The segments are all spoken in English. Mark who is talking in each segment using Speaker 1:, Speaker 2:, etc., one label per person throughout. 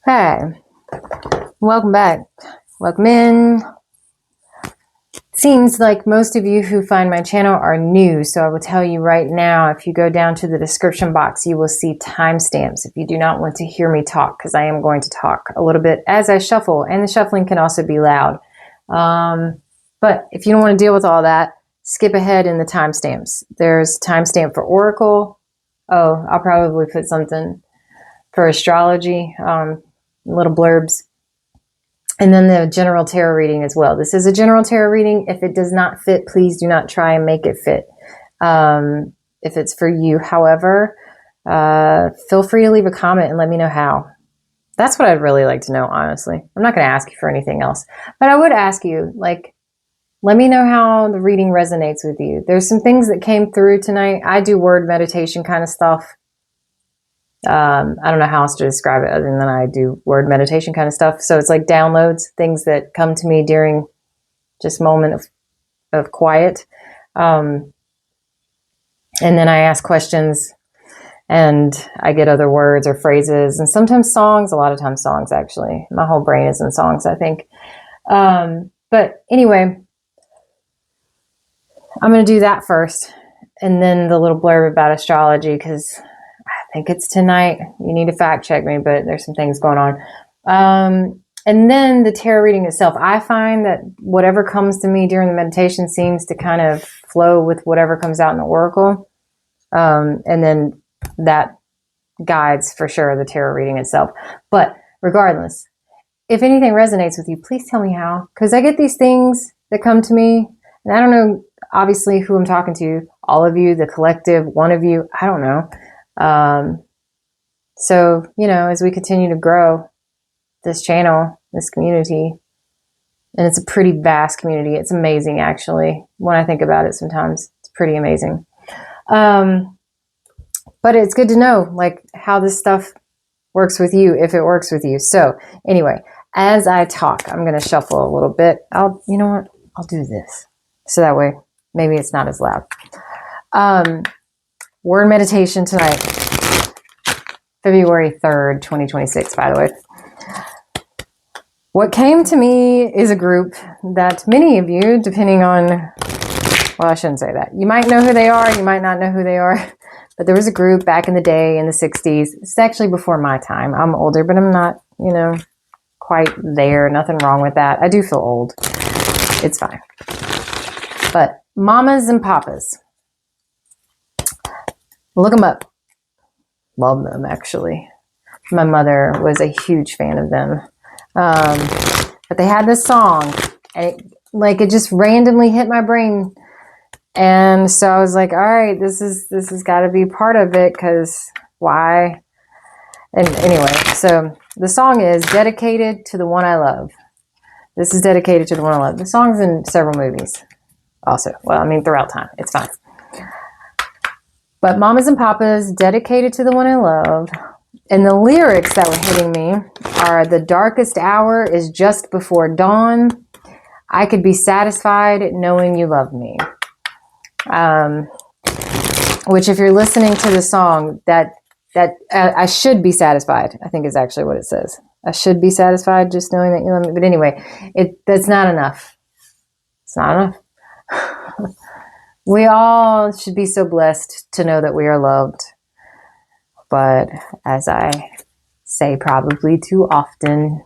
Speaker 1: Hey, welcome back. Welcome in. Seems like most of you who find my channel are new, so I will tell you right now, if you go down to the description box, you will see timestamps if you do not want to hear me talk, because I am going to talk a little bit as I shuffle, and the shuffling can also be loud. But if you don't want to deal with all that, skip ahead in the timestamps. There's timestamp for Oracle. Oh, I'll probably put something for astrology, little blurbs. And then the general tarot reading as well. This is a general tarot reading. If it does not fit, please do not try and make it fit. If it's for you, however, feel free to leave a comment and let me know how. That's what I'd really like to know, honestly. I'm not going to ask you for anything else. But I would ask you, let me know how the reading resonates with you. There's some things that came through tonight. I do word meditation kind of stuff. I don't know how else to describe it other than I do word meditation kind of stuff. So it's like downloads, things that come to me during just moment of quiet. And then I ask questions and I get other words or phrases and sometimes songs, a lot of times songs actually. My whole brain is in songs, I think. But anyway, I'm going to do that first and then the little blurb about astrology because I think it's tonight. You need to fact check me, but there's some things going on. And then the tarot reading itself. I find that whatever comes to me during the meditation seems to kind of flow with whatever comes out in the oracle. And then that guides for sure the tarot reading itself. But regardless, if anything resonates with you, please tell me how. Because I get these things that come to me, and I don't know, obviously, who I'm talking to. All of you, the collective, one of you, I don't know. So, as we continue to grow this channel, this community, and it's a pretty vast community. It's amazing, actually. When I think about it, sometimes it's pretty amazing. But it's good to know, how this stuff works with you, if it works with you. So anyway, as I talk, I'm going to shuffle a little bit. You know what? I'll do this. So that way, maybe it's not as loud. Word meditation tonight, February 3rd, 2026, by the way. What came to me is a group that many of you, depending on, well, I shouldn't say that. You might know who they are, you might not know who they are, but there was a group back in the day in the 60s. It's actually before my time. I'm older, but I'm not, quite there. Nothing wrong with that. I do feel old. It's fine. But mamas and papas. Look them up. Love them, actually. My mother was a huge fan of them. But they had this song, and it just randomly hit my brain. And so I was like, all right, this has got to be part of it, because why? And anyway, so the song is dedicated to the one I love. This is dedicated to the one I love. The song's in several movies also. Well, throughout time. It's fine. But mamas and papas, dedicated to the one I love. And the lyrics that were hitting me are, the darkest hour is just before dawn. I could be satisfied knowing you love me. Which, if you're listening to the song, that I should be satisfied, I think is actually what it says. I should be satisfied just knowing that you love me. But anyway, that's not enough. It's not enough. We all should be so blessed to know that we are loved. But as I say probably too often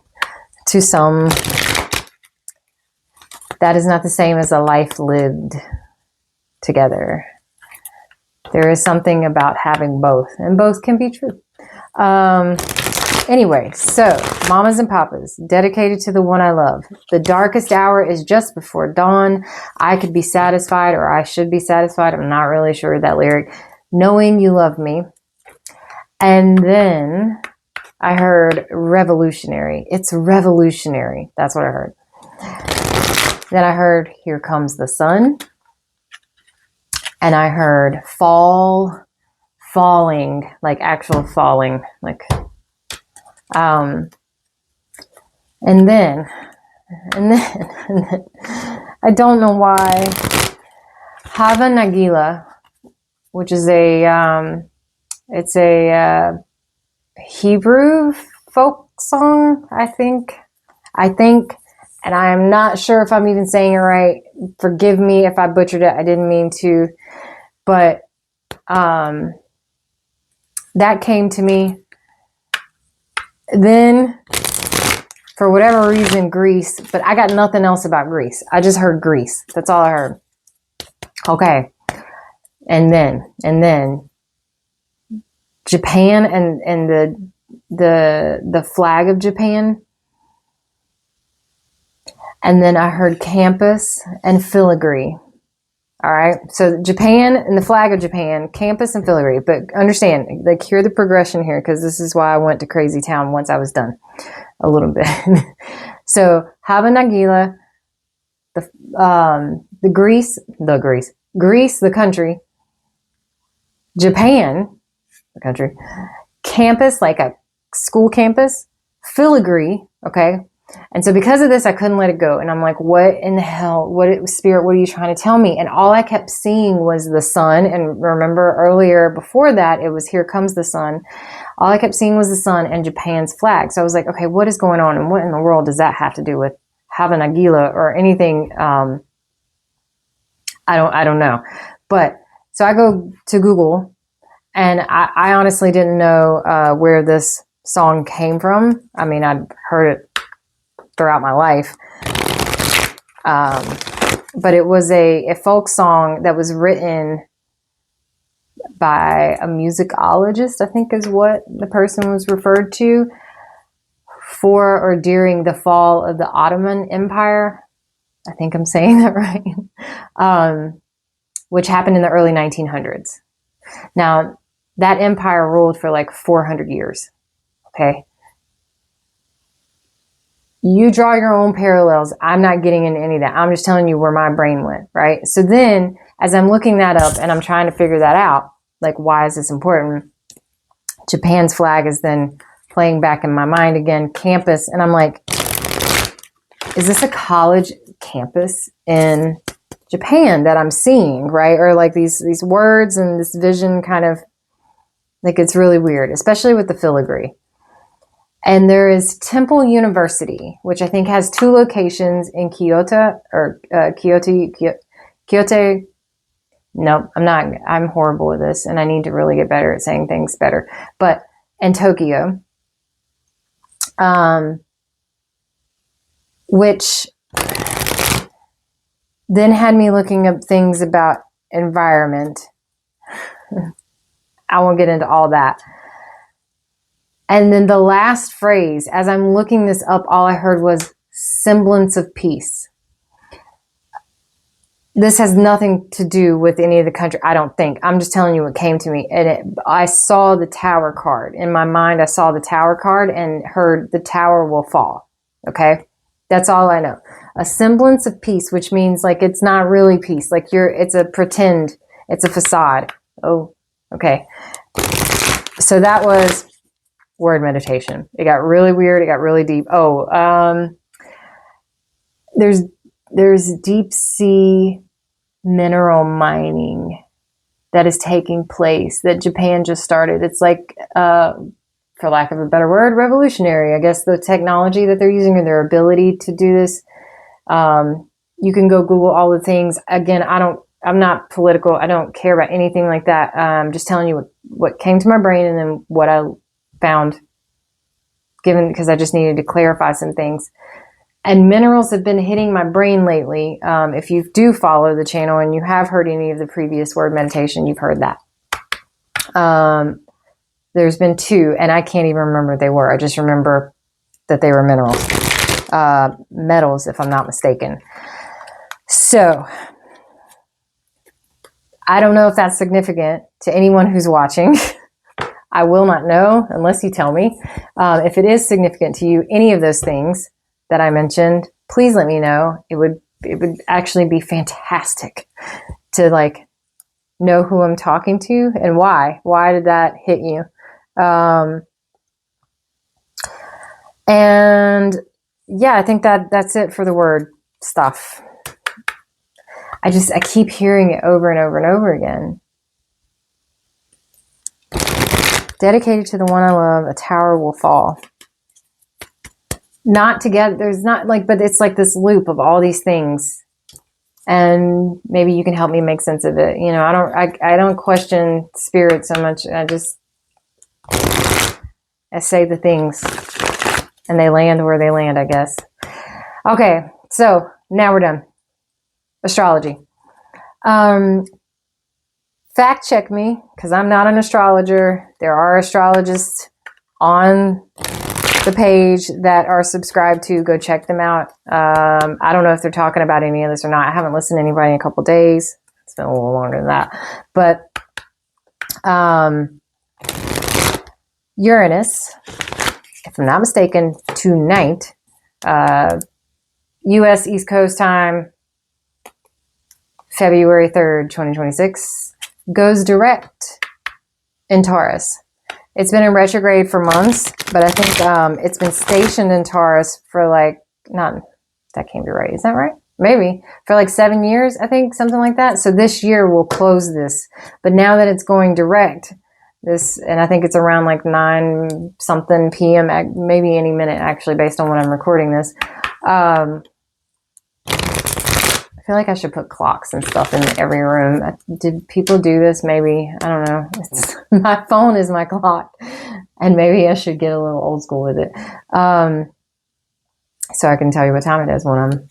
Speaker 1: to some, that is not the same as a life lived together. There is something about having both, and both can be true. Anyway, so mamas and papas, dedicated to the one I love. The darkest hour is just before dawn. I could be satisfied, or I should be satisfied. I'm not really sure of that lyric. Knowing you love me. And then I heard revolutionary. It's revolutionary. That's what I heard. Then I heard here comes the sun. And I heard falling, like actual falling, and then I don't know why, Hava Nagila, which is it's a Hebrew folk song, I think, and I'm not sure if I'm even saying it right. Forgive me if I butchered it. I didn't mean to, but that came to me. Then, for whatever reason, Greece, but I got nothing else about Greece. I just heard Greece. That's all I heard. Okay. And then Japan and the flag of Japan. And then I heard campus and filigree. All right. So Japan and the flag of Japan, campus and filigree. But understand, like, hear the progression here, because this is why I went to Crazy Town once I was done a little bit. So Hava Nagila, Greece, the country, Japan, the country, campus, like a school campus, filigree, okay? And so because of this, I couldn't let it go. And I'm like, what in the hell? Spirit, what are you trying to tell me? And all I kept seeing was the sun. And remember earlier, before that, it was Here Comes the Sun. All I kept seeing was the sun and Japan's flag. So I was like, okay, what is going on? And what in the world does that have to do with Hava Nagila or anything? I don't know. But so I go to Google, and I honestly didn't know where this song came from. I mean, I'd heard it throughout my life. But it was a folk song that was written by a musicologist, I think is what the person was referred to, for or during the fall of the Ottoman Empire. I think I'm saying that right. Which happened in the early 1900s. Now, that empire ruled for like 400 years. Okay. You draw your own parallels. I'm not getting into any of that. I'm just telling you where my brain went, right? So then, as I'm looking that up and I'm trying to figure that out, like, why is this important? Japan's flag is then playing back in my mind again, campus. And I'm like, is this a college campus in Japan that I'm seeing, right? Or like these words and this vision kind of, like, it's really weird, especially with the filigree. And there is Temple University, which I think has 2 locations in Kyoto or Kyoto. No, I'm horrible with this, and I need to really get better at saying things better. But in Tokyo, which then had me looking up things about environment. I won't get into all that. And then the last phrase, as I'm looking this up, all I heard was semblance of peace. This has nothing to do with any of the country, I don't think. I'm just telling you what came to me. And I saw the tower card. In my mind, I saw the tower card and heard the tower will fall. Okay? That's all I know. A semblance of peace, which means like it's not really peace. Like it's a pretend, it's a facade. Oh, okay. So that was word meditation. It got really weird. It got really deep. There's deep sea mineral mining that is taking place that Japan just started. It's like, for lack of a better word, revolutionary. I guess the technology that they're using or their ability to do this. You can go Google all the things. Again, I'm not political. I don't care about anything like that. I'm just telling you what came to my brain and then what I found, given because I just needed to clarify some things. And minerals have been hitting my brain lately. If you do follow the channel and you have heard any of the previous word meditation, you've heard that. There's been 2, and I can't even remember what they were. I just remember that they were minerals. Metals, if I'm not mistaken. So, I don't know if that's significant to anyone who's watching. I will not know unless you tell me. If it is significant to you, any of those things that I mentioned, please let me know. It would actually be fantastic to like know who I'm talking to and why. Why did that hit you? And yeah, I think that's it for the word stuff. I keep hearing it over and over and over again. Dedicated to the one I love, a tower will fall. not together. There's not like, but it's like this loop of all these things. And maybe you can help me make sense of it. You know, I don't question spirit so much. I say the things and they land where they land, I guess. Okay. So now we're done. Astrology. Fact check me, because I'm not an astrologer. There are astrologists on the page that are subscribed to. Go check them out. I don't know if they're talking about any of this or not. I haven't listened to anybody in a couple days. It's been a little longer than that. But Uranus, if I'm not mistaken, tonight, U.S. East Coast time, February 3rd, 2026, goes direct in Taurus. It's been in retrograde for months, but I think it's been stationed in Taurus for like, not, that can't be right. Is that right? Maybe. For like 7 years, I think, something like that. So this year will close this. But now that it's going direct, and I think it's around like 9 something p.m., maybe any minute actually, based on when I'm recording this. I feel like I should put clocks and stuff in every room. Did people do this? Maybe. I don't know. My phone is my clock. And maybe I should get a little old school with it. So I can tell you what time it is when I'm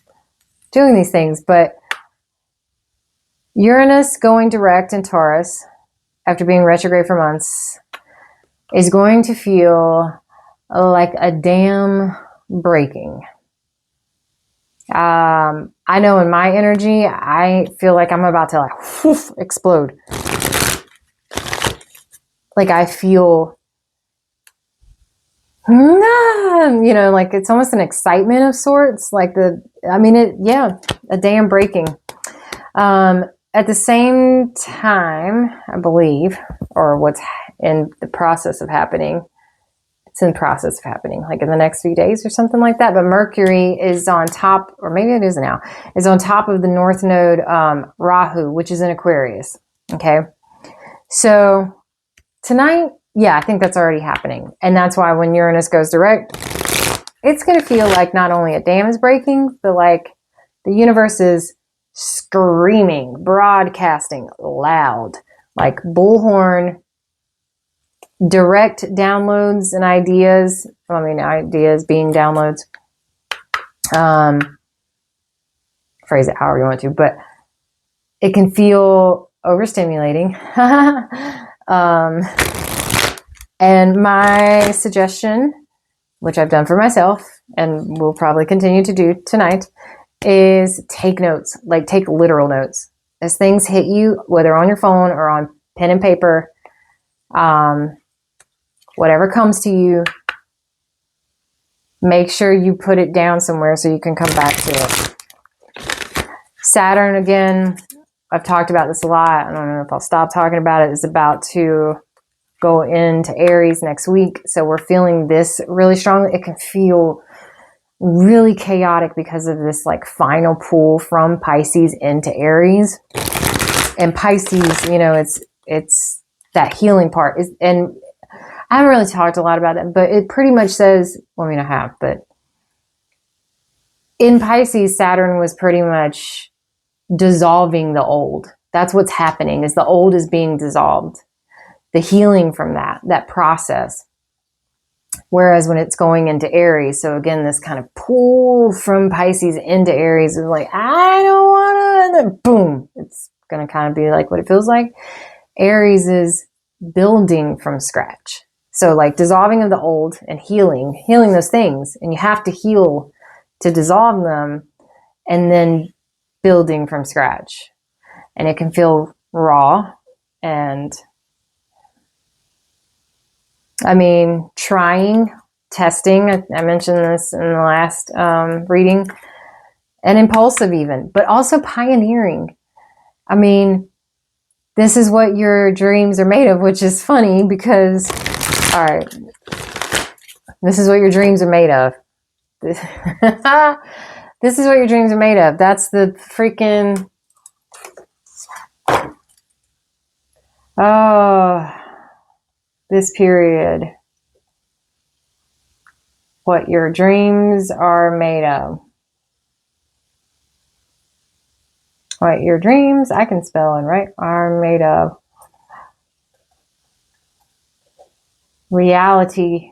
Speaker 1: doing these things. But Uranus going direct in Taurus after being retrograde for months is going to feel like a dam breaking. I know in my energy, I feel like I'm about to like whoosh, explode. Like I feel, you know, like it's almost an excitement of sorts. Like a dam breaking. At the same time, I believe, or what's in the process of happening, it's in the process of happening, like in the next few days or something like that. But Mercury is on top, or maybe it is now, is on top of the North Node, Rahu, which is in Aquarius. Okay. So tonight, yeah, I think that's already happening. And that's why when Uranus goes direct, it's going to feel like not only a dam is breaking, but like the universe is screaming, broadcasting loud, like bullhorn, direct downloads and ideas. I mean, ideas being downloads. Phrase it however you want to, but it can feel overstimulating. And my suggestion, which I've done for myself and will probably continue to do tonight, is take notes, like take literal notes. As things hit you, whether on your phone or on pen and paper, whatever comes to you, make sure you put it down somewhere so you can come back to it. Saturn, again, I've talked about this a lot. I don't know if I'll stop talking about it. It's about to go into Aries next week. So we're feeling this really strongly. It can feel really chaotic because of this like final pull from Pisces into Aries. And Pisces, you know, it's that healing part. And I haven't really talked a lot about it, but it pretty much says, well, I mean, I have, but in Pisces, Saturn was pretty much dissolving the old. That's what's happening, is the old is being dissolved. The healing from that process. Whereas when it's going into Aries, so again, this kind of pull from Pisces into Aries is like, I don't want to, and then boom, it's going to kind of be like what it feels like. Aries is building from scratch. So like dissolving of the old and healing those things. And you have to heal to dissolve them and then building from scratch. And it can feel raw and, I mean, trying, testing. I mentioned this in the last reading. And impulsive even, but also pioneering. I mean, this is what your dreams are made of, which is funny because, all right, this is what your dreams are made of. This is what your dreams are made of. That's the freaking, oh, this period. What your dreams are made of. What your dreams, I can spell and write, are made of. Reality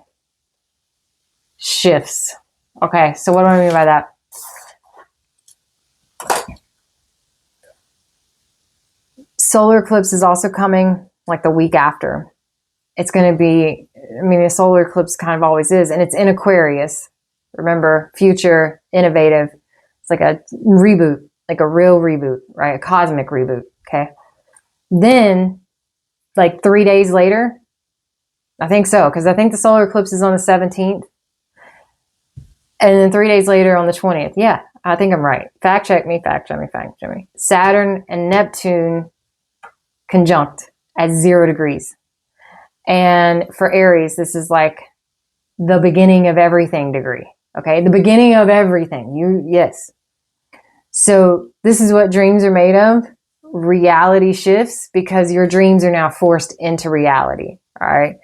Speaker 1: shifts. Okay, so what do I mean by that? Solar eclipse is also coming like the week after. It's going to be, I mean, a solar eclipse kind of always is, and it's in Aquarius. Remember, future, innovative. It's like a reboot, like a real reboot, right? A cosmic reboot, okay? Then, like 3 days later, I think so, because I think the solar eclipse is on the 17th. And then 3 days later on the 20th. Yeah, I think I'm right. Fact check me. Saturn and Neptune conjunct at 0 degrees. And for Aries, this is like the beginning of everything degree. Okay, the beginning of everything. Yes. So this is what dreams are made of. Reality shifts because your dreams are now forced into reality. All right.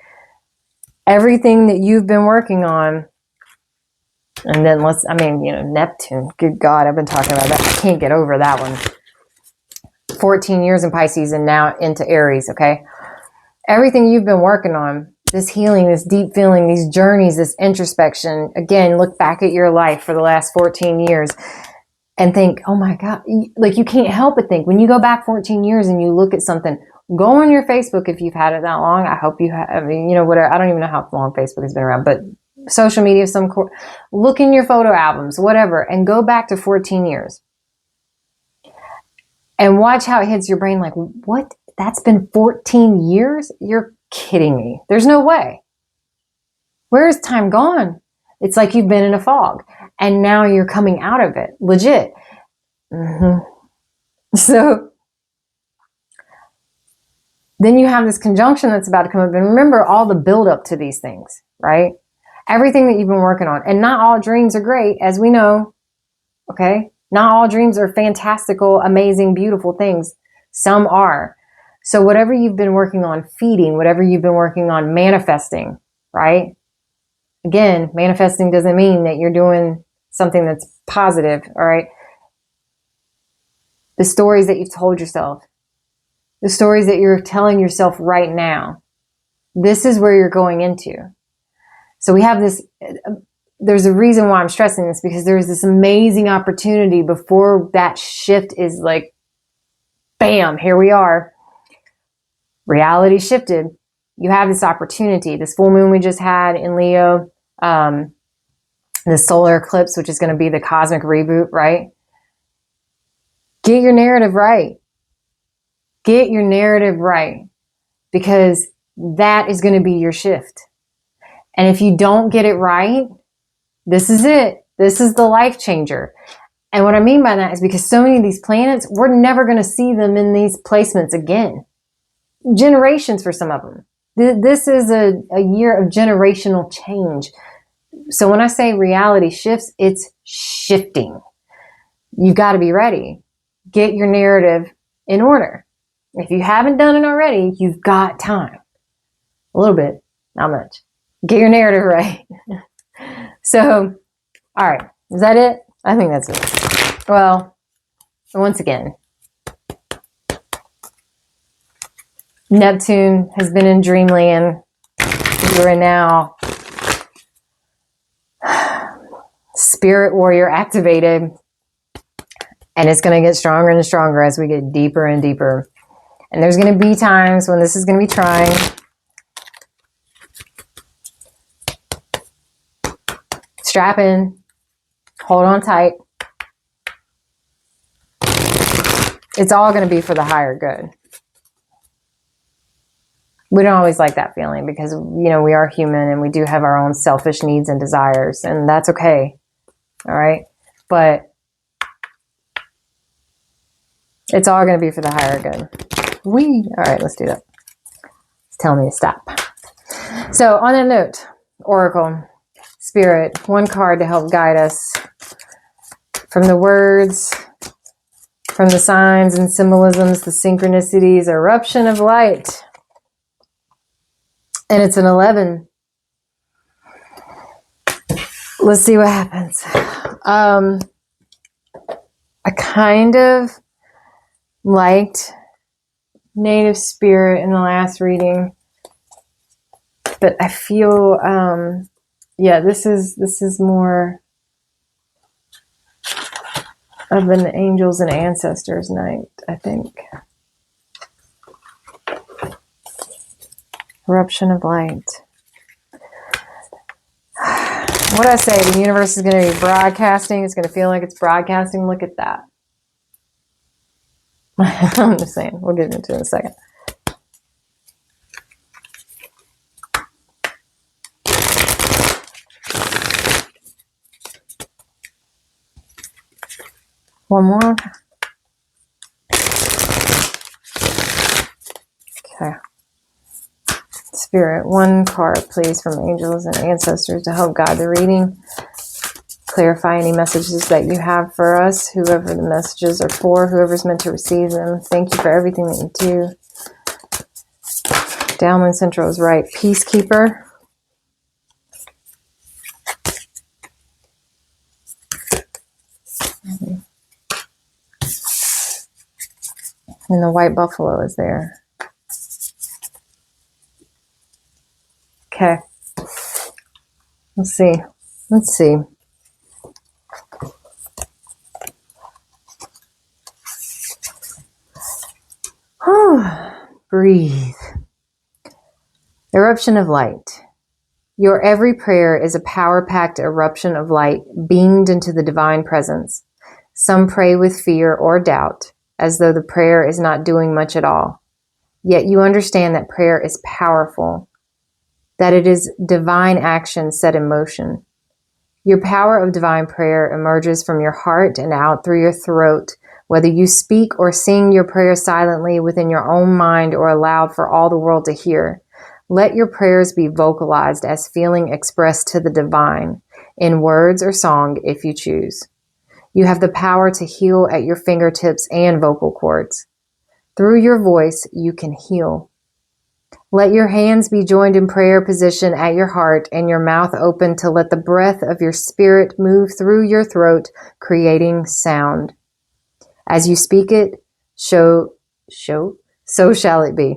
Speaker 1: Everything that you've been working on. And then Neptune. Good God, I've been talking about that. I can't get over that one. 14 years in Pisces and now into Aries. Okay. Everything you've been working on, this healing, this deep feeling, these journeys, this introspection. Again, look back at your life for the last 14 years and think, oh my God, like you can't help but think when you go back 14 years and you look at something, go on your Facebook if you've had it that long. I hope you have, whatever. I don't even know how long Facebook has been around, but social media of some sort, look in your photo albums, whatever, and go back to 14 years and watch how it hits your brain. Like, what? That's been 14 years? You're kidding me. There's no way. Where is time gone? It's like you've been in a fog and now you're coming out of it. Legit. So then you have this conjunction that's about to come up. And remember all the buildup to these things, right? Everything that you've been working on. And not all dreams are great, as we know. Okay? Not all dreams are fantastical, amazing, beautiful things. Some are. So whatever you've been working on feeding, whatever you've been working on manifesting, right? Again, manifesting doesn't mean that you're doing something that's positive, all right? The stories that you've told yourself, the stories that you're telling yourself right now, this is where you're going into. So we have this, there's a reason why I'm stressing this, because there's this amazing opportunity before that shift is like, bam, here we are. Reality shifted. You have this opportunity. This full moon we just had in Leo, the solar eclipse, which is going to be the cosmic reboot, right? Get your narrative right. Get your narrative right, because that is going to be your shift. And if you don't get it right, this is it. This is the life changer. And what I mean by that is because so many of these planets, we're never going to see them in these placements again. Generations for some of them. This is a year of generational change. So when I say reality shifts, it's shifting. You've got to be ready. Get your narrative in order. If you haven't done it already, you've got time. A little bit, not much. Get your narrative right. So, all right. Is that it? I think that's it. Well, once again, Neptune has been in dreamland. You're now spirit warrior activated. And it's going to get stronger and stronger as we get deeper and deeper. And there's going to be times when this is going to be trying. Strap in. Hold on tight. It's all going to be for the higher good. We don't always like that feeling because, we are human and we do have our own selfish needs and desires, and that's okay. All right. But it's all going to be for the higher good. All right, let's do that. It's telling me to stop. So on that note, Oracle, Spirit, one card to help guide us from the words, from the signs and symbolisms, the synchronicities, eruption of light. And it's an 11. let's see what happens. I kind of liked Native Spirit in the last reading, but I feel, yeah, this is more of an angels and ancestors night, I think. Eruption of light. What I say, the universe is going to be broadcasting. It's going to feel like it's broadcasting. Look at that. I'm just saying. We'll get into it in a second. One more. Okay. Spirit, one card, please, from angels and ancestors to help guide the reading. Clarify any messages that you have for us, whoever the messages are for, whoever's meant to receive them. Thank you for everything that you do. Downwind Central is right. Peacekeeper. And the white buffalo is there. Okay. Let's see. Let's see. Breathe. Eruption of light. Your every prayer is a power-packed eruption of light beamed into the divine presence. Some pray with fear or doubt, as though the prayer is not doing much at all. Yet you understand that prayer is powerful, that it is divine action set in motion. Your power of divine prayer emerges from your heart and out through your throat, whether you speak or sing your prayer silently within your own mind or aloud for all the world to hear. Let your prayers be vocalized as feeling expressed to the divine, in words or song if you choose. You have the power to heal at your fingertips and vocal cords. Through your voice, you can heal. Let your hands be joined in prayer position at your heart and your mouth open to let the breath of your spirit move through your throat, creating sound. As you speak it, so shall it be.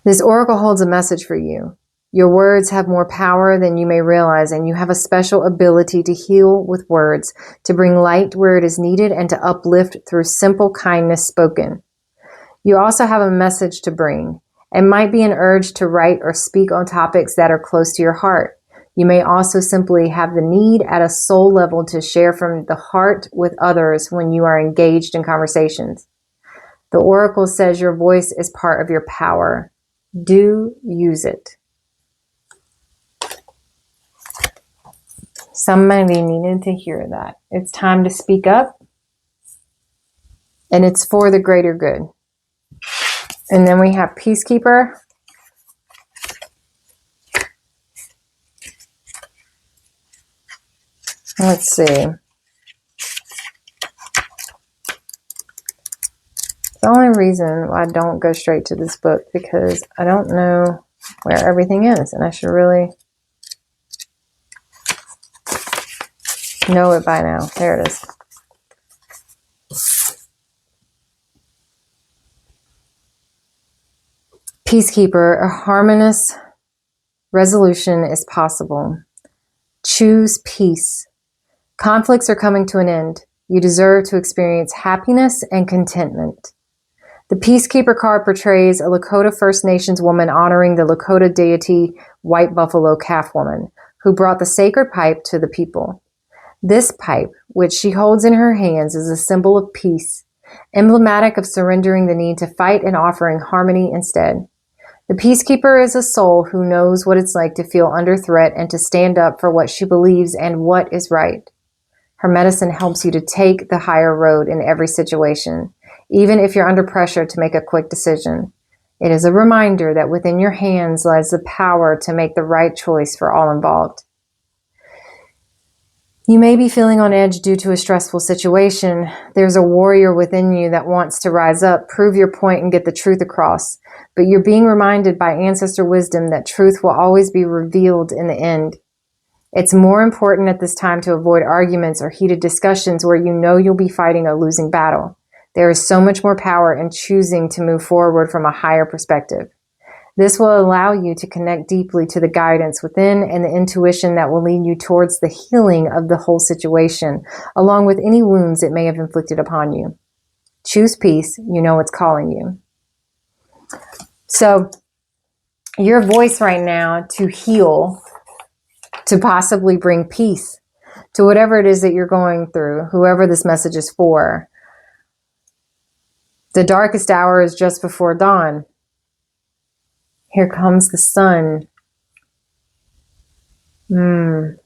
Speaker 1: This oracle holds a message for you. Your words have more power than you may realize, and you have a special ability to heal with words, to bring light where it is needed, and to uplift through simple kindness spoken. You also have a message to bring. It might be an urge to write or speak on topics that are close to your heart. You may also simply have the need at a soul level to share from the heart with others when you are engaged in conversations. The oracle says your voice is part of your power. Do use it. Somebody needed to hear that. It's time to speak up, and it's for the greater good. And then we have Peacekeeper. Let's see. The only reason why I don't go straight to this book because I don't know where everything is, and I should really know it by now. There it is. Peacekeeper, a harmonious resolution is possible. Choose peace. Conflicts are coming to an end. You deserve to experience happiness and contentment. The Peacekeeper card portrays a Lakota First Nations woman honoring the Lakota deity White Buffalo Calf Woman, who brought the sacred pipe to the people. This pipe, which she holds in her hands, is a symbol of peace, emblematic of surrendering the need to fight and offering harmony instead. The Peacekeeper is a soul who knows what it's like to feel under threat and to stand up for what she believes and what is right. Her medicine helps you to take the higher road in every situation, even if you're under pressure to make a quick decision. It is a reminder that within your hands lies the power to make the right choice for all involved. You may be feeling on edge due to a stressful situation. There's a warrior within you that wants to rise up, prove your point, and get the truth across. But you're being reminded by ancestor wisdom that truth will always be revealed in the end. It's more important at this time to avoid arguments or heated discussions where you know you'll be fighting a losing battle. There is so much more power in choosing to move forward from a higher perspective. This will allow you to connect deeply to the guidance within and the intuition that will lead you towards the healing of the whole situation, along with any wounds it may have inflicted upon you. Choose peace. You know it's calling you. So your voice right now to heal, to possibly bring peace to whatever it is that you're going through, whoever this message is for. The darkest hour is just before dawn. Here comes the sun. You're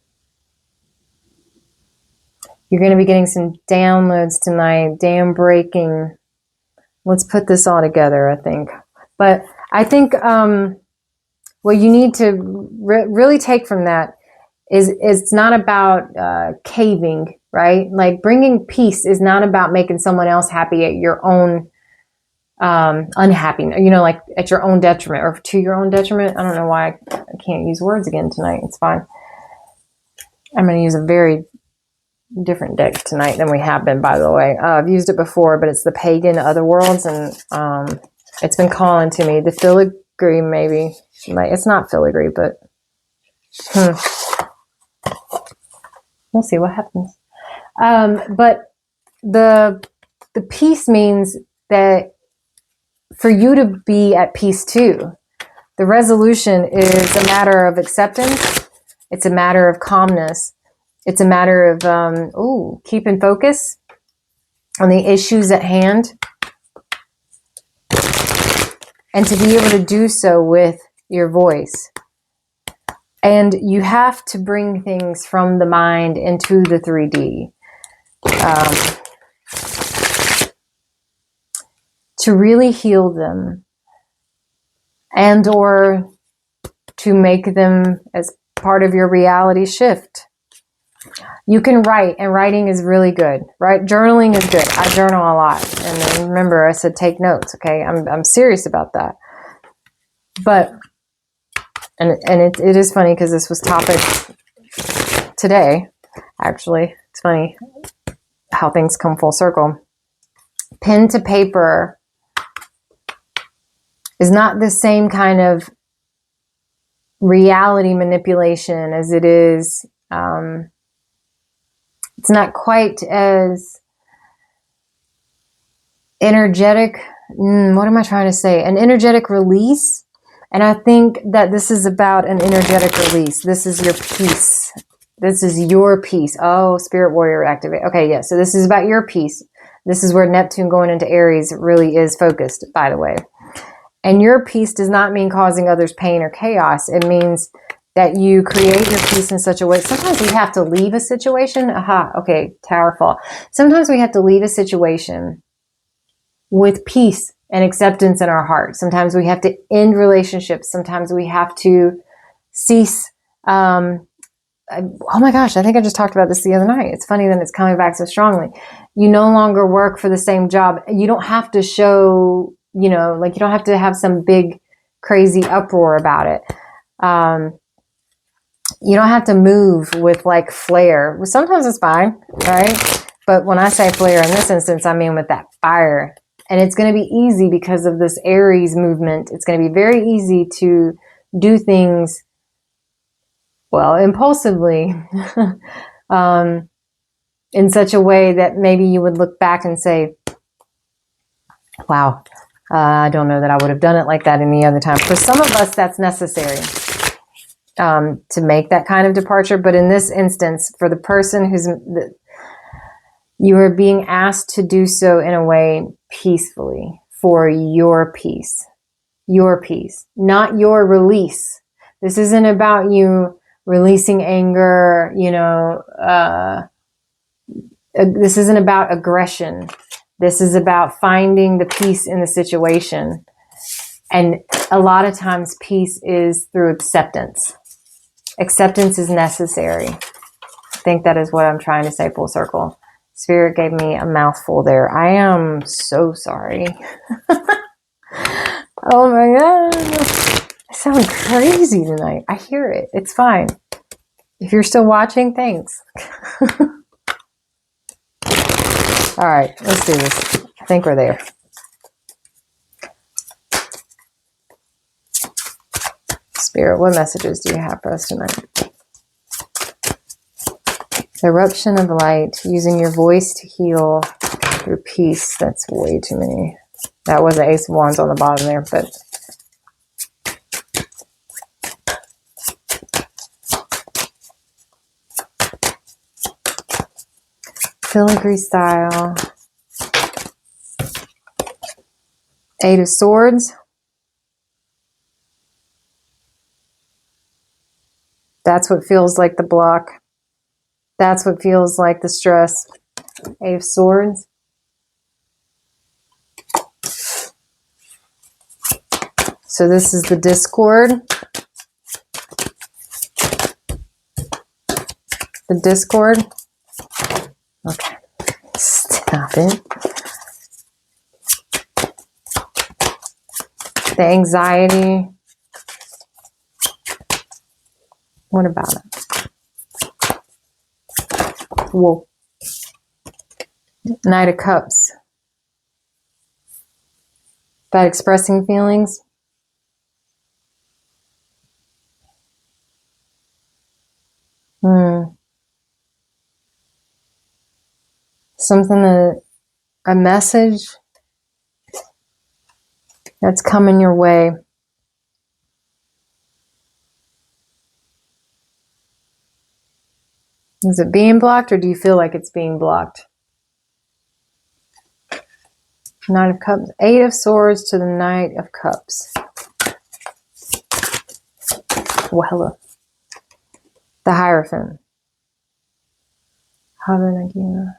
Speaker 1: going to be getting some downloads tonight, dam breaking. Let's put this all together, I think. But I think what you need to really take from that is it's not about caving, right? Like bringing peace is not about making someone else happy at your own unhappiness, like at your own detriment or to your own detriment. I don't know why I can't use words again tonight. It's fine. I'm going to use a very different deck tonight than we have been, by the way. I've used it before, but it's the Pagan Otherworlds, and it's been calling to me. The filigree, maybe. It's not filigree, but we'll see what happens. But the peace means that for you to be at peace too. The resolution is a matter of acceptance. It's a matter of calmness. It's a matter of keeping focus on the issues at hand, and to be able to do so with your voice. And you have to bring things from the mind into the 3D. To really heal them, and or to make them as part of your reality shift. You can write, and writing is really good, right? Journaling is good. I journal a lot. And then remember, I said take notes, okay? I'm serious about that. But, and it is funny because this was topic today, actually. It's funny how things come full circle. Pen to paper is not the same kind of reality manipulation as it is. It's not quite as energetic. What am I trying to say? An energetic release. And I think that this is about an energetic release. This is your peace. This is your peace. Oh, Spirit Warrior activate. Okay, yeah. So this is about your peace. This is where Neptune going into Aries really is focused, by the way. And your peace does not mean causing others pain or chaos. It means that you create your peace in such a way. Sometimes we have to leave a situation. Okay, Tower fall. Sometimes we have to leave a situation with peace and acceptance in our heart. Sometimes we have to end relationships. Sometimes we have to cease. Oh my gosh, I think I just talked about this the other night. It's funny that it's coming back so strongly. You no longer work for the same job. You don't have to show, you don't have to have some big crazy uproar about it. You don't have to move with like flair. Sometimes it's fine, right? But when I say flair in this instance, I mean with that fire. And it's going to be easy because of this Aries movement. It's going to be very easy to do things, well, impulsively, in such a way that maybe you would look back and say, wow, I don't know that I would have done it like that any other time. For some of us, that's necessary to make that kind of departure. But in this instance, for the person you are being asked to do so in a way peacefully for your peace, not your release. This isn't about you releasing anger, this isn't about aggression. This is about finding the peace in the situation. And a lot of times peace is through acceptance. Acceptance is necessary. I think that is what I'm trying to say full circle. Spirit gave me a mouthful there. I am so sorry. Oh my God. I sound crazy tonight. I hear it. It's fine. If you're still watching, thanks. All right, let's do this. I think we're there. Spirit, what messages do you have for us tonight? Eruption of light, using your voice to heal through peace. That's way too many. That was the Ace of Wands on the bottom there, but filigree style. Eight of Swords. That's what feels like the block. That's what feels like the stress. Eight of Swords. So this is the discord. The discord. Okay. Stop it. The anxiety. What about it? Whoa. Knight of Cups. About expressing feelings. Something that, a message that's coming your way. Is it being blocked, or do you feel like it's being blocked? Knight of Cups. Eight of Swords to the Knight of Cups. Well, hello. The Hierophant. Habanagina.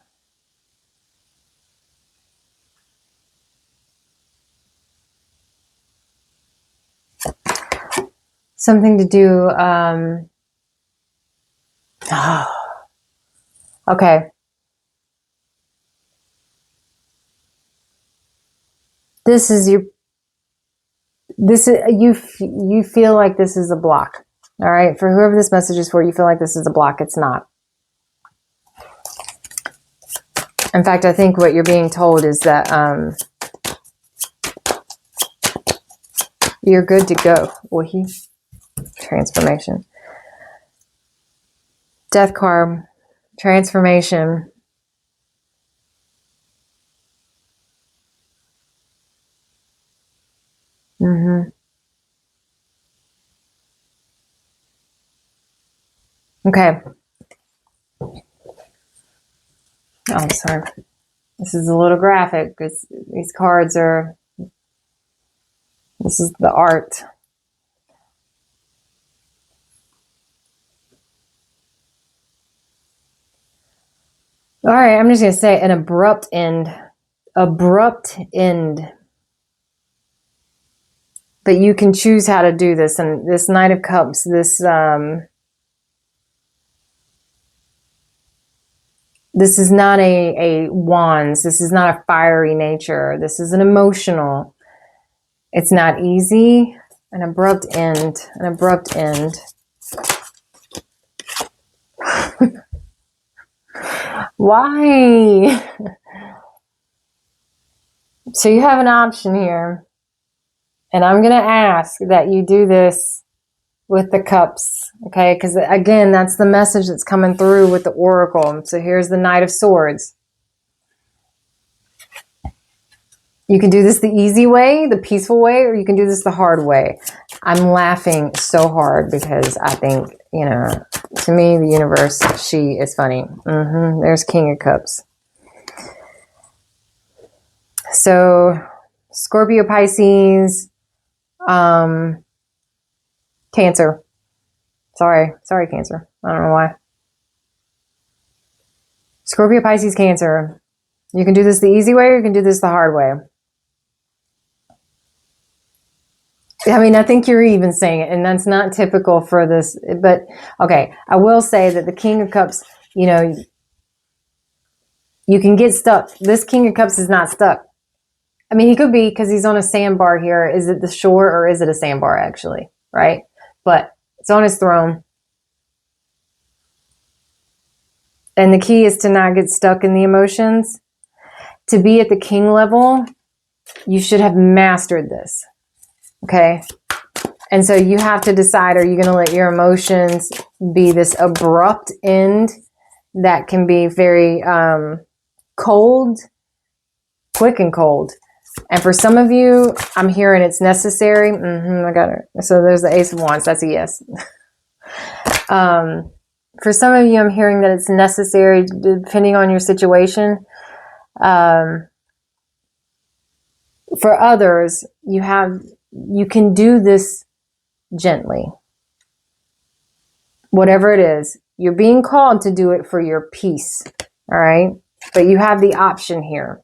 Speaker 1: Something to do, okay. This is your, this is, you feel like this is a block. All right. For whoever this message is for, you feel like this is a block. It's not. In fact, I think what you're being told is that, you're good to go. Wahi. Transformation. Death card. Transformation. Okay. Oh, I'm sorry. This is a little graphic because these cards are, this is the art. All right, I'm just going to say an abrupt end. Abrupt end. But you can choose how to do this. And this Knight of Cups, this is not a wands. This is not a fiery nature. This is an emotional. It's not easy. An abrupt end. An abrupt end. Why? So you have an option here. And I'm going to ask that you do this with the cups. Okay? Because again, that's the message that's coming through with the oracle. So here's the Knight of Swords. You can do this the easy way, the peaceful way, or you can do this the hard way. I'm laughing so hard because I think, you know, to me, the universe, she is funny. There's King of Cups. So, Scorpio, Pisces, Cancer. Sorry, Cancer. I don't know why. Scorpio, Pisces, Cancer. You can do this the easy way, or you can do this the hard way. I mean, I think you're even saying it, and that's not typical for this, but okay. I will say that the King of Cups, you know, you can get stuck. This King of Cups is not stuck. I mean, he could be because he's on a sandbar here. Is it the shore or is it a sandbar actually? Right? But it's on his throne. And the key is to not get stuck in the emotions. To be at the king level, you should have mastered this. Okay? And so you have to decide, are you going to let your emotions be this abrupt end that can be very cold, quick and cold? And for some of you, I'm hearing it's necessary. I got it. So there's the Ace of Wands. That's a yes. For some of you, I'm hearing that it's necessary depending on your situation. For others, you can do this gently. Whatever it is, you're being called to do it for your peace. All right. But you have the option here.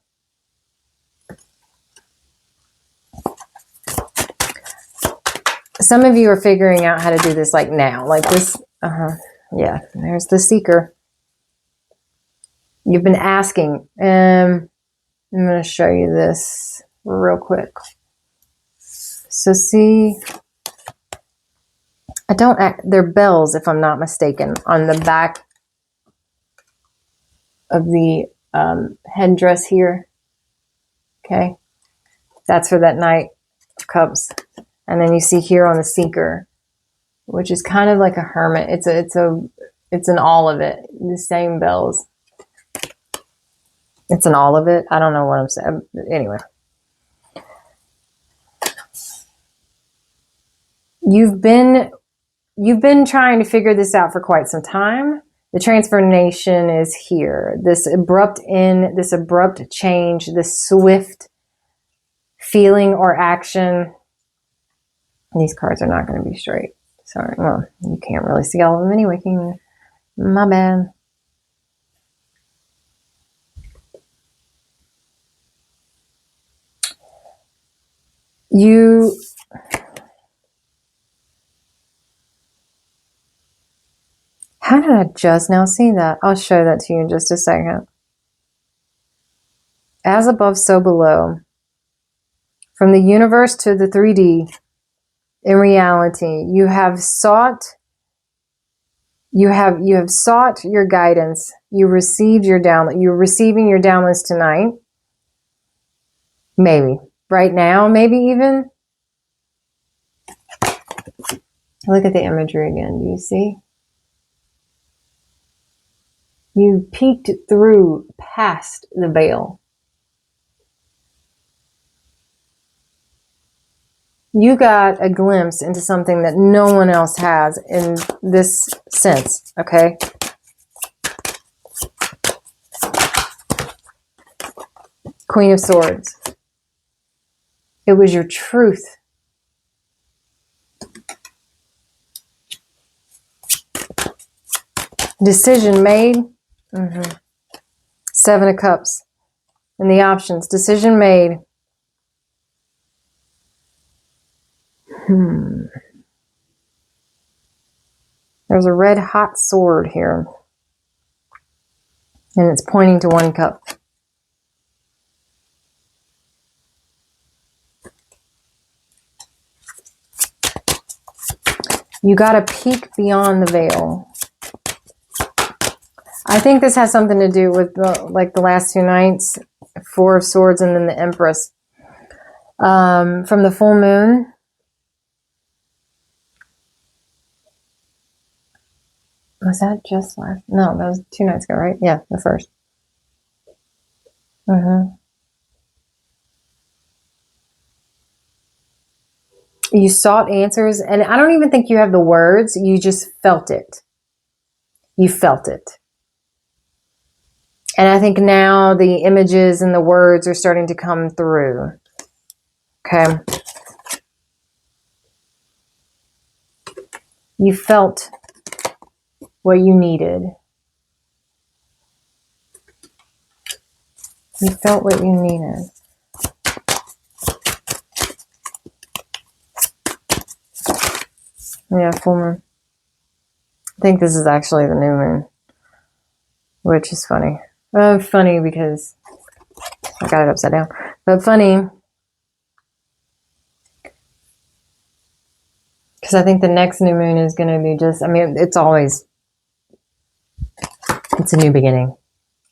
Speaker 1: Some of you are figuring out how to do this like now, like this. Yeah, there's the seeker. You've been asking. I'm going to show you this real quick. So see, they're bells, if I'm not mistaken, on the back of the headdress here. Okay. That's for that Knight of Cups. And then you see here on the seeker, which is kind of like a hermit. It's an all of it. The same bells. It's an all of it. I don't know what I'm saying. Anyway. You've been trying to figure this out for quite some time. The transformation is here. This abrupt end, this abrupt change, this swift feeling or action. These cards are not going to be straight. Sorry. Well, you can't really see all of them anyway, can you? My bad. How did I just now see that? I'll show that to you in just a second. As above, so below. From the universe to the 3D, in reality, you have sought your guidance. You received your download. You're receiving your downloads tonight. Maybe. Right now, maybe even. Look at the imagery again. Do you see? You peeked through past the veil. You got a glimpse into something that no one else has in this sense, okay? Queen of Swords. It was your truth. Decision made. Seven of Cups. And the options. Decision made. There's a red hot sword here. And it's pointing to one cup. You got to peek beyond the veil. I think this has something to do with the last two nights. Four of Swords and then the Empress. From the full moon. Was that just last? No, that was 2 nights ago, right? Yeah, the first. You sought answers, and I don't even think you have the words. You just felt it. You felt it. And I think now the images and the words are starting to come through. Okay. You felt what you needed. You felt what you needed. Yeah, full moon. I think this is actually the new moon, which is funny. Funny because I got it upside down, but funny because I think the next new moon is going to be just, I mean, it's always It's a new beginning.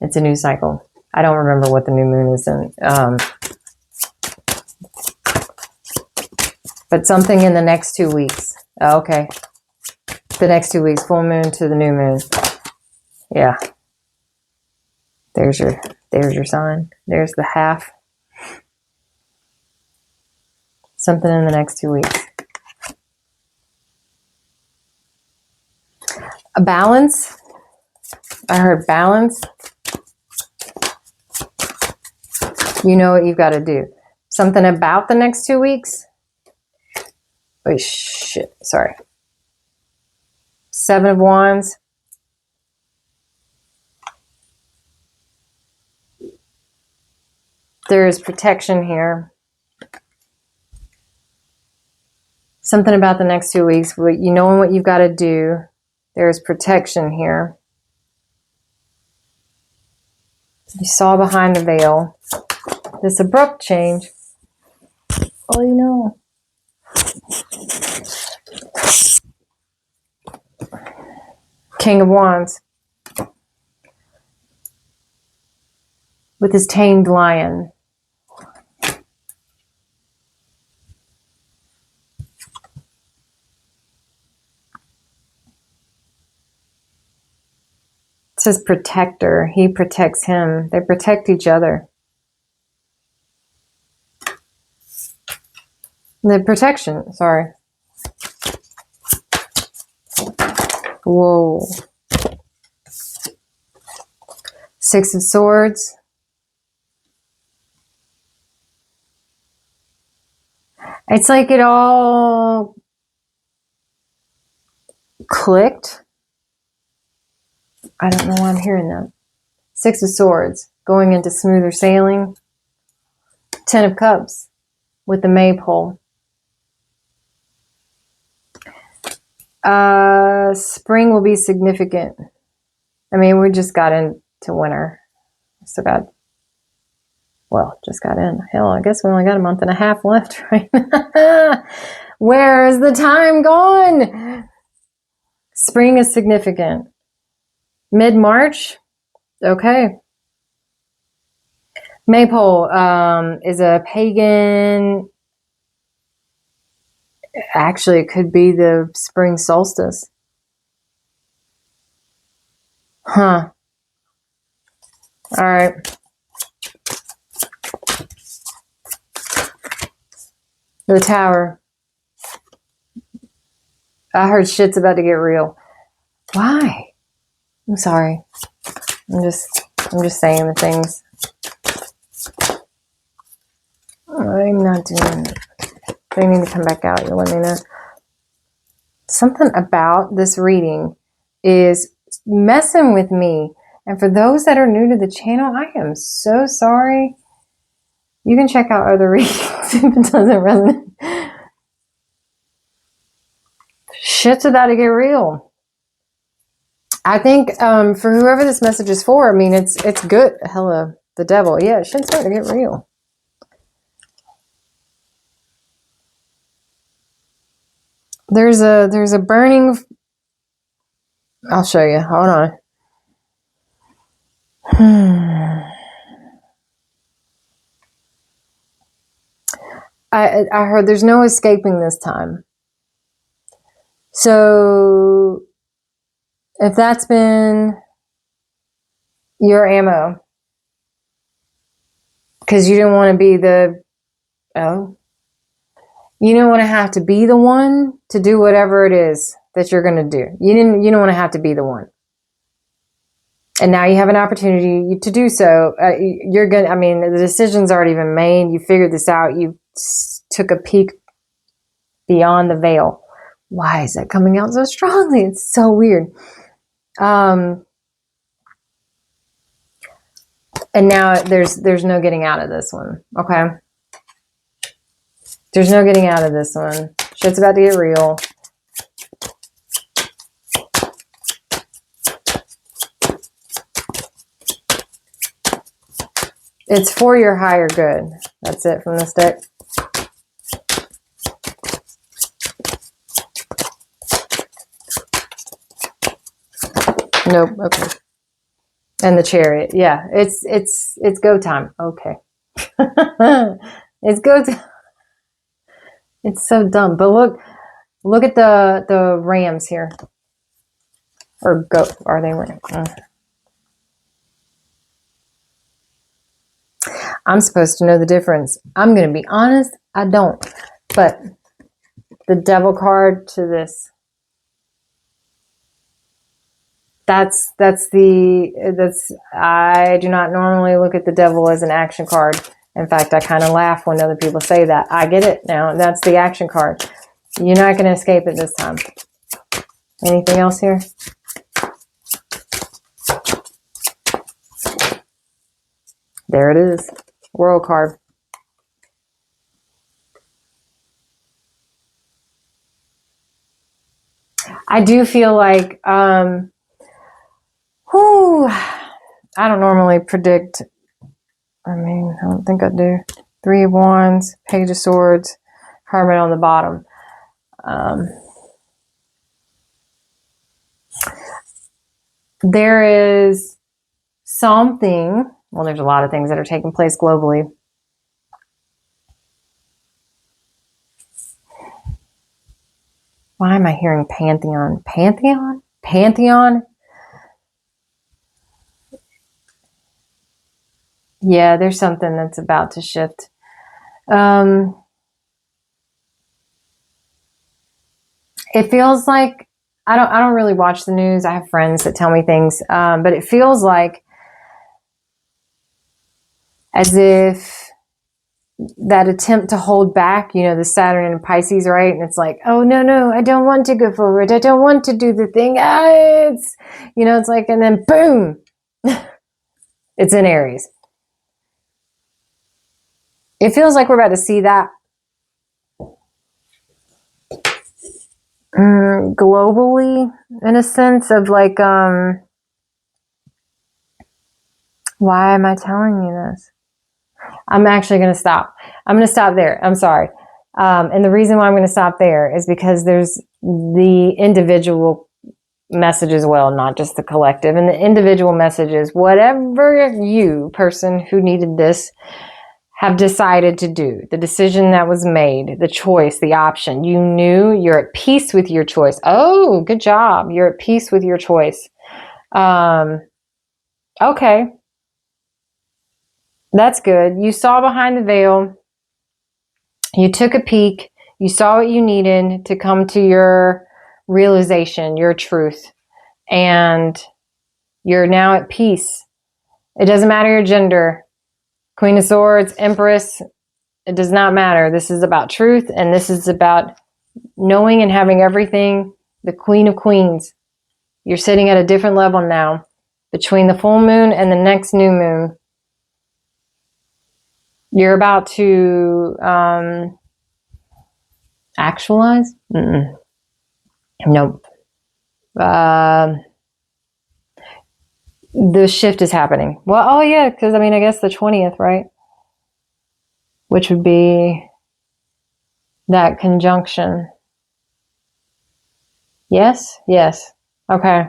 Speaker 1: It's a new cycle. I don't remember what the new moon is in. But something in the next 2 weeks. Oh, okay. The next 2 weeks, full moon to the new moon. Yeah. There's your sign. There's the half. Something in the next 2 weeks. A balance. I heard balance. You know what you've got to do. Something about the next 2 weeks. Wait, shit. Sorry. 7 of Wands. There is protection here. Something about the next 2 weeks. You know what you've got to do. There's protection here. You saw behind the veil. This abrupt change. Oh, you know. King of Wands. With his tamed lion. It says protector. He protects him. They protect each other. The protection, sorry. Whoa. 6 of Swords. It's like it all clicked. I don't know why I'm hearing that. 6 of Swords, going into smoother sailing. 10 of Cups with the maypole. Spring will be significant. I mean, we just got into winter. Just got in. Hell, I guess we only got a month and a half left, right? Where is the time gone? Spring is significant. Mid-March, okay. Maypole is a pagan. Actually, it could be the spring solstice. Huh. All right. The Tower. I heard shit's about to get real. Why? I'm sorry. I'm just saying the things. I'm not doing it. They need to come back out. You'll let me know. Something about this reading is messing with me. And for those that are new to the channel, I am so sorry. You can check out other readings if it doesn't resonate. Shit's about to get real. I think for whoever this message is for, I mean, it's good. Hello, the devil. Yeah, shit's starting to get real. There's a burning. I'll show you. Hold on. I heard there's no escaping this time. So if that's been your ammo, because you didn't want to be you don't want to have to be the one to do whatever it is that you're going to do. You don't want to have to be the one. And now you have an opportunity to do so. The decision's already been made. You figured this out. You took a peek beyond the veil. Why is that coming out so strongly? It's so weird. And now there's no getting out of this one. Okay. There's no getting out of this one. Shit's about to get real. It's for your higher good. That's it from this deck. Nope. Okay. And the Chariot. Yeah, it's go time. Okay. It's go time. It's so dumb. But look at the Rams here. Or goat. Are they Rams? I'm supposed to know the difference. I'm going to be honest, I don't. But the devil card to this, that's I do not normally look at the devil as an action card. In fact, I kind of laugh when other people say that. I get it now. That's the action card. You're not going to escape it this time. Anything else here? There it is. World card. I do feel like, I don't normally predict. I mean, I don't think I do. 3 of Wands, Page of Swords, Hermit on the bottom. There is something, well, there's a lot of things that are taking place globally. Why am I hearing Pantheon? Pantheon? Pantheon? Yeah, there's something that's about to shift. It feels like, I don't really watch the news. I have friends that tell me things, but it feels like as if that attempt to hold back, the Saturn and Pisces, right? And it's like, oh, no, I don't want to go forward. I don't want to do the thing. It's like, and then boom, it's in Aries. It feels like we're about to see that globally, in a sense of like, why am I telling you this? I'm actually going to stop. I'm going to stop there. I'm sorry. And the reason why I'm going to stop there is because there's the individual message as well, not just the collective. And the individual messages, whatever you, person who needed this, have decided to do, the decision that was made, the choice, the option, you knew, you're at peace with your choice. Oh, good job. You're at peace with your choice. Okay. That's good. You saw behind the veil. You took a peek. You saw what you needed to come to your realization, your truth. And you're now at peace. It doesn't matter your gender. Queen of Swords, Empress, it does not matter. This is about truth, and this is about knowing and having everything. The Queen of Queens. You're sitting at a different level now. Between the full moon and the next new moon, you're about to actualize? Nope. The shift is happening. Well, oh yeah, because I guess the 20th, right? Which would be that conjunction. Yes? Yes. Okay.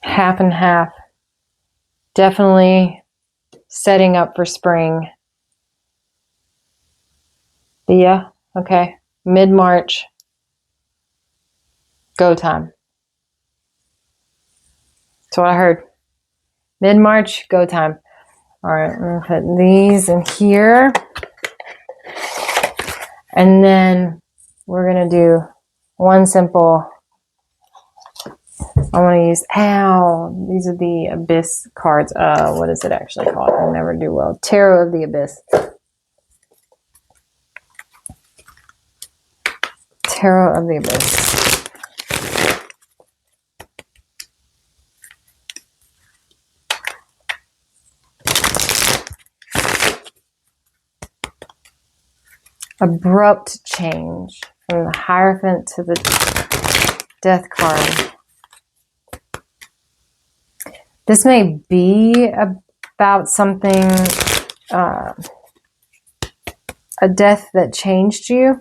Speaker 1: Half and half. Definitely setting up for spring. Yeah, okay. Mid-March. Go time. That's what I heard. Mid-March, go time. All right, I'm going to put these in here. And then we're going to do one simple. I want to use, these are the Abyss cards. What is it actually called? I never do well. Tarot of the Abyss. Tarot of the Abyss. Abrupt change from the Hierophant to the Death card. This may be about something, a death that changed you.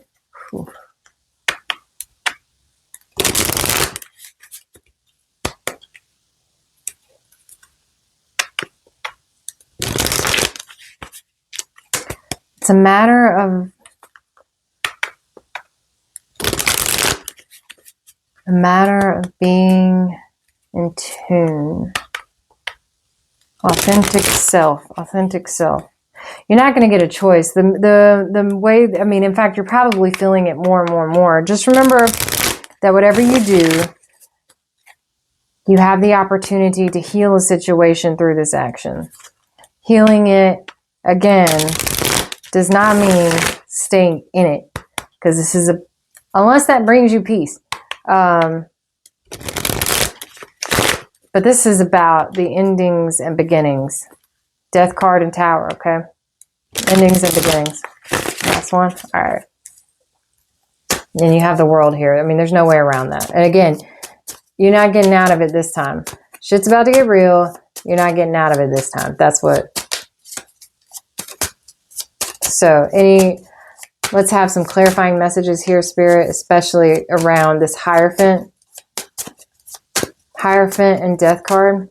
Speaker 1: It's a matter of being in tune. Authentic self. You're not going to get a choice. The way, I mean, in fact, you're probably feeling it more and more and more. Just remember that whatever you do, you have the opportunity to heal a situation through this action. Healing it, again, does not mean staying in it. Because this is unless that brings you peace. But this is about the endings and beginnings. Death card and Tower, okay? Endings and beginnings. Last one. All right. And you have the World here. I mean, there's no way around that. And again, you're not getting out of it this time. Shit's about to get real. You're not getting out of it this time. That's what. So, let's have some clarifying messages here, Spirit, especially around this Hierophant. Hierophant and Death card.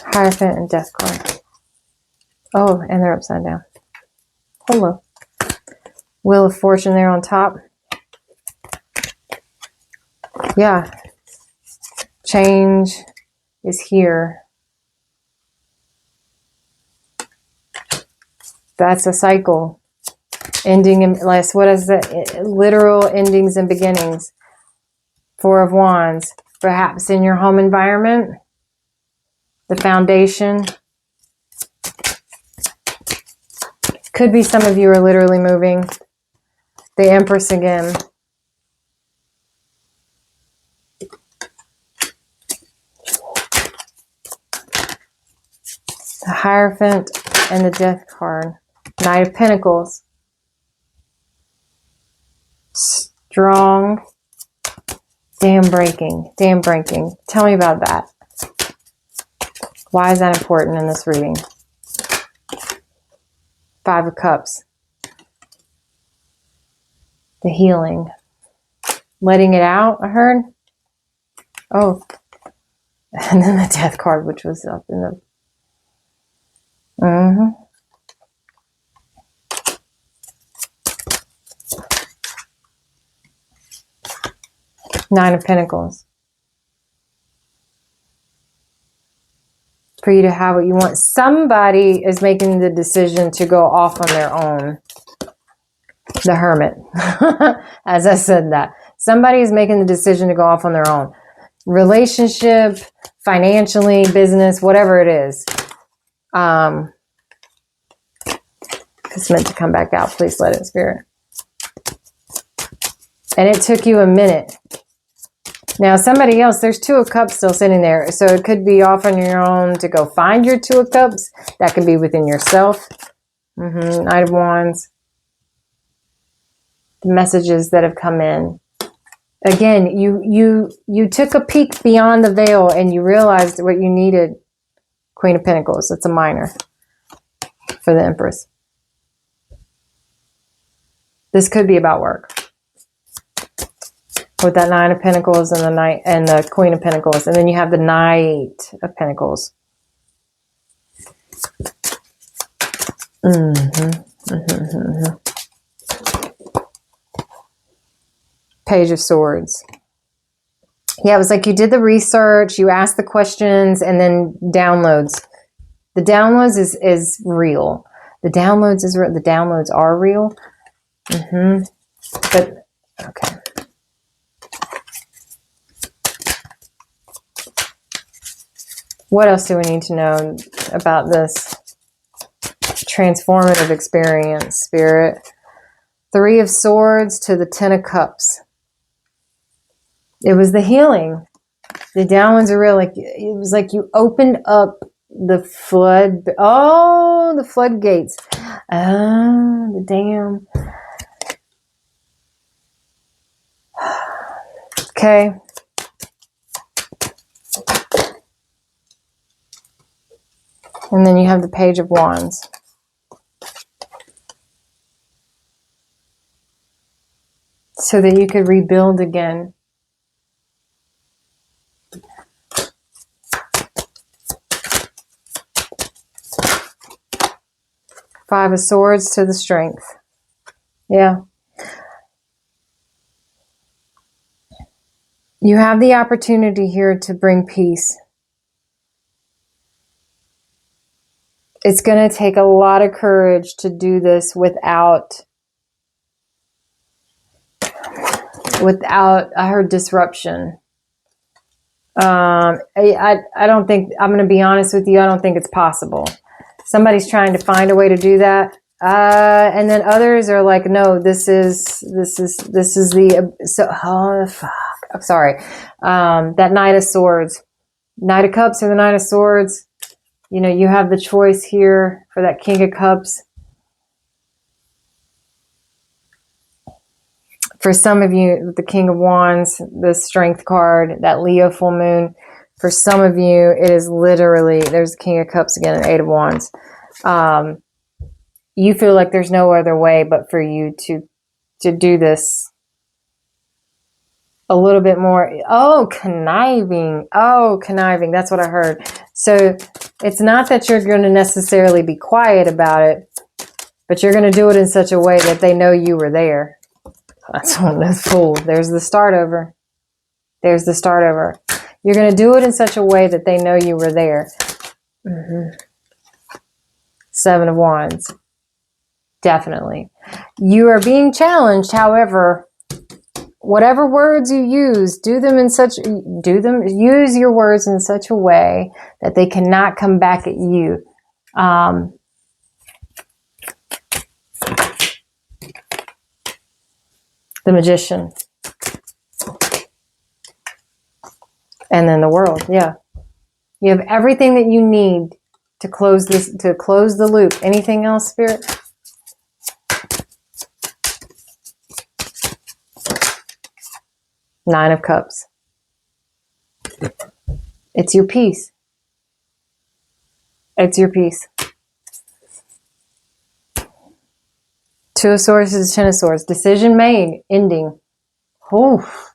Speaker 1: Hierophant and Death card. Oh, and they're upside down. Hello. Wheel of Fortune there on top. Yeah. Change is here. That's a cycle. Ending and last. What is that? Literal endings and beginnings. Four of Wands. Perhaps in your home environment. The foundation. Could be some of you are literally moving. The Empress again. The Hierophant and the Death card. Knight of Pentacles. Strong. Dam breaking. Tell me about that. Why is that important in this reading? Five of Cups. The healing. Letting it out, I heard. Oh. And then the Death card, which was up in the... Nine of Pentacles. For you to have what you want. Somebody is making the decision to go off on their own. The Hermit. As I said that. Somebody is making the decision to go off on their own. Relationship, financially, business, whatever it is. It's meant to come back out. Please let it, Spirit. And it took you a minute. Now, somebody else, there's Two of Cups still sitting there. So it could be off on your own to go find your Two of Cups. That could be within yourself. Knight of Wands. The messages that have come in. Again, you took a peek beyond the veil and you realized what you needed. Queen of Pentacles. It's a minor for the Empress. This could be about work. With that Nine of Pentacles and the Knight and the Queen of Pentacles. And then you have the Knight of Pentacles. Page of Swords. Yeah, it was like you did the research, you asked the questions, and then downloads. The downloads is real. The downloads is real. The downloads are real. But, okay. What else do we need to know about this transformative experience, Spirit? Three of Swords to the Ten of Cups. It was the healing. The downloads are real. Like it was like you opened up the flood. Oh, the floodgates. Oh, the dam. Okay. And then you have the Page of Wands. So that you could rebuild again. Five of Swords to the Strength. Yeah. You have the opportunity here to bring peace. It's going to take a lot of courage to do this without, I heard disruption. I don't think, I'm going to be honest with you, I don't think it's possible. Somebody's trying to find a way to do that. And then others are like, no, this is the, so, oh, fuck. I'm sorry. That Knight of Swords, Knight of Cups or the Knight of Swords. You know, you have the choice here for that King of Cups. For some of you, the King of Wands, the Strength card, that Leo full moon. For some of you, it is literally, there's the King of Cups again, and Eight of Wands. You feel like there's no other way but for you to do this a little bit more. Oh, conniving. Oh, conniving. That's what I heard. So it's not that you're going to necessarily be quiet about it, but you're going to do it in such a way that they know you were there. That's one of the fool. There's the start over. There's the start over. You're going to do it in such a way that they know you were there. Seven of Wands. Definitely. You are being challenged, however, whatever words you use, use your words in such a way that they cannot come back at you. The Magician. And then the World. Yeah. You have everything that you need to close this, to close the loop. Anything else, Spirit? Nine of Cups. It's your peace. It's your peace. Two of Swords is Ten of Swords. Decision made. Ending. Oof.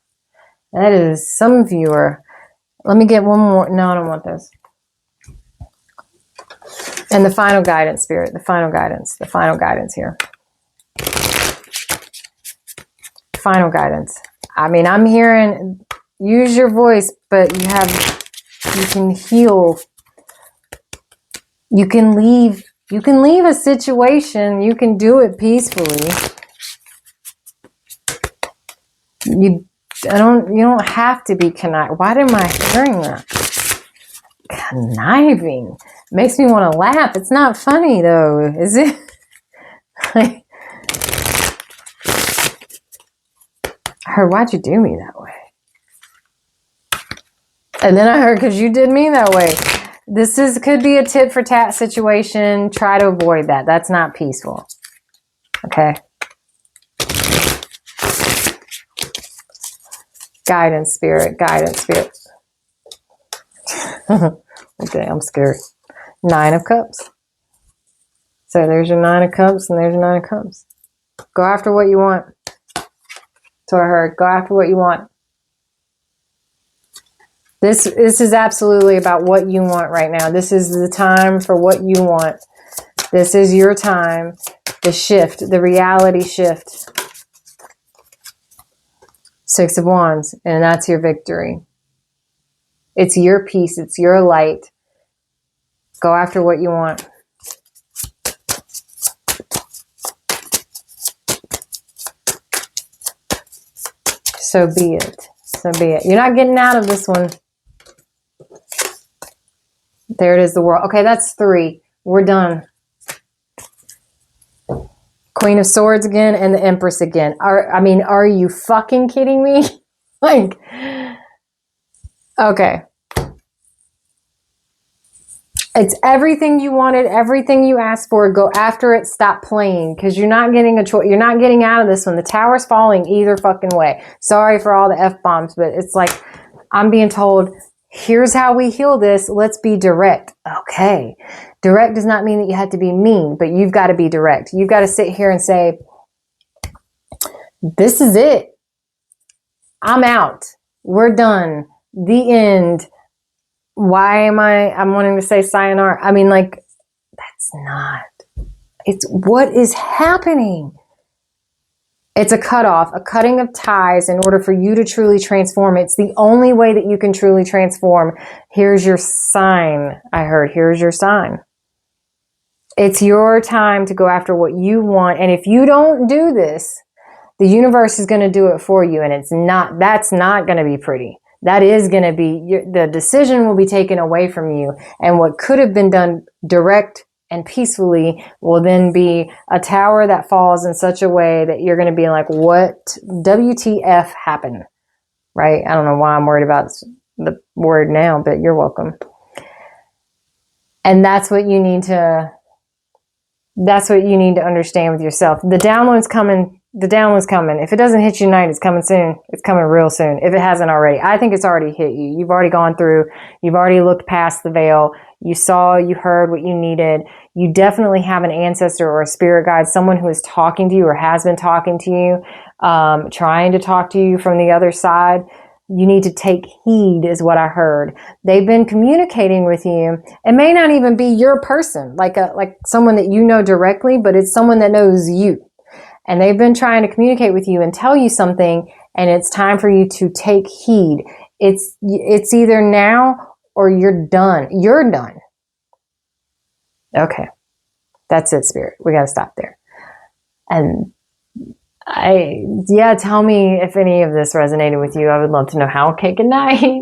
Speaker 1: That is, some of you are, let me get one more. No, I don't want this. And the final guidance, Spirit. The final guidance. The final guidance here. Final guidance. I mean, I'm hearing, use your voice, but you can heal. You can leave a situation. You can do it peacefully. You don't have to be conniving. Why am I hearing that? Conniving makes me want to laugh. It's not funny though, is it? Like, I heard, why'd you do me that way? And then I heard, because you did me that way. This could be a tit for tat situation. Try to avoid that. That's not peaceful. Okay. Guidance, Spirit. Guidance, Spirit. Okay, I'm scared. Nine of Cups. So there's your Nine of Cups and there's your Nine of Cups. Go after what you want. So I heard, go after what you want. This is absolutely about what you want right now. This is the time for what you want. This is your time. The shift, the reality shift. Six of Wands, and that's your victory. It's your peace. It's your light. Go after what you want. So be it. So be it. You're not getting out of this one. There it is, the World. Okay, that's three. We're done. Queen of Swords again and the Empress again. Are you fucking kidding me? Like, okay. It's everything you wanted, everything you asked for. Go after it. Stop playing, because you're not getting a choice. You're not getting out of this one. The tower's falling either fucking way. Sorry for all the F-bombs, but it's like I'm being told, here's how we heal this. Let's be direct. Okay. Direct does not mean that you have to be mean, but you've got to be direct. You've got to sit here and say, this is it. I'm out. We're done. The end. Why am I'm wanting to say sayonara? I mean, like, It's what is happening. It's a cutoff, a cutting of ties in order for you to truly transform. It's the only way that you can truly transform. Here's your sign. I heard, here's your sign. It's your time to go after what you want. And if you don't do this, the universe is going to do it for you. And that's not going to be pretty. That is going to be, the decision will be taken away from you. And what could have been done direct and peacefully will then be a tower that falls in such a way that you're going to be like, what WTF happened? Right? I don't know why I'm worried about the word now, but you're welcome. And that's what you need to understand with yourself. The download's coming. The download's coming. If it doesn't hit you tonight, it's coming soon. It's coming real soon. If it hasn't already, I think it's already hit you. You've already gone through. You've already looked past the veil. You saw, you heard what you needed. You definitely have an ancestor or a spirit guide, someone who is talking to you or has been talking to you, trying to talk to you from the other side. You need to take heed is what I heard. They've been communicating with you. It may not even be your person, like someone that you know directly, but it's someone that knows you. And they've been trying to communicate with you and tell you something, and it's time for you to take heed. It's either now or you're done. You're done. Okay. That's it, Spirit. We got to stop there. And tell me if any of this resonated with you. I would love to know how. Okay, good night.